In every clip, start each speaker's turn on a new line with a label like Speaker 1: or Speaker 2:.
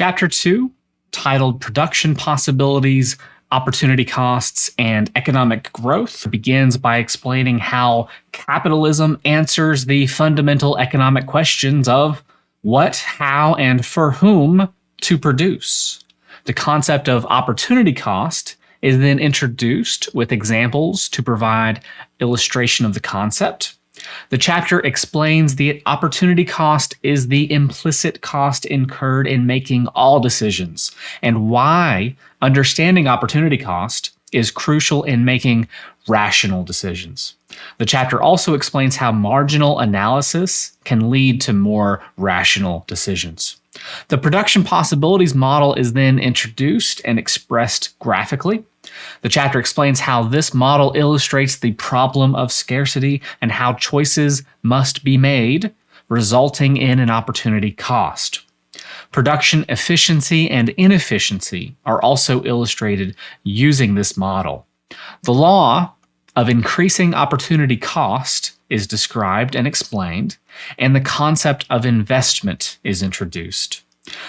Speaker 1: Chapter 2, titled Production Possibilities, Opportunity Costs, and Economic Growth, begins by explaining how capitalism answers the fundamental economic questions of what, how, and for whom to produce. The concept of opportunity cost is then introduced with examples to provide illustration of the concept. The chapter explains the opportunity cost is the implicit cost incurred in making all decisions, and why understanding opportunity cost is crucial in making rational decisions. The chapter also explains how marginal analysis can lead to more rational decisions. The production possibilities model is then introduced and expressed graphically. The chapter explains how this model illustrates the problem of scarcity and how choices must be made, resulting in an opportunity cost. Production efficiency and inefficiency are also illustrated using this model. The law of increasing opportunity cost is described and explained, and the concept of investment is introduced.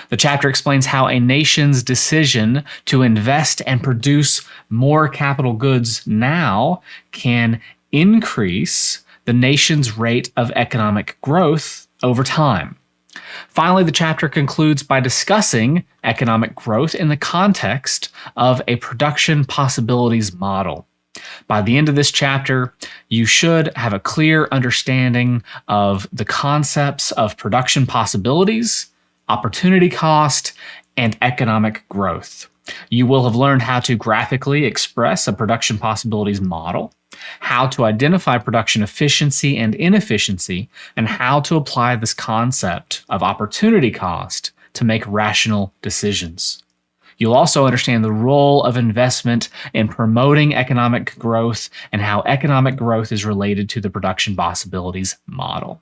Speaker 1: The chapter explains how a nation's decision to invest and produce more capital goods now can increase the nation's rate of economic growth over time. Finally, the chapter concludes by discussing economic growth in the context of a production possibilities model. By the end of this chapter, you should have a clear understanding of the concepts of production possibilities, opportunity cost, and economic growth. You will have learned how to graphically express a production possibilities model, how to identify production efficiency and inefficiency, and how to apply this concept of opportunity cost to make rational decisions. You'll also understand the role of investment in promoting economic growth and how economic growth is related to the production possibilities model.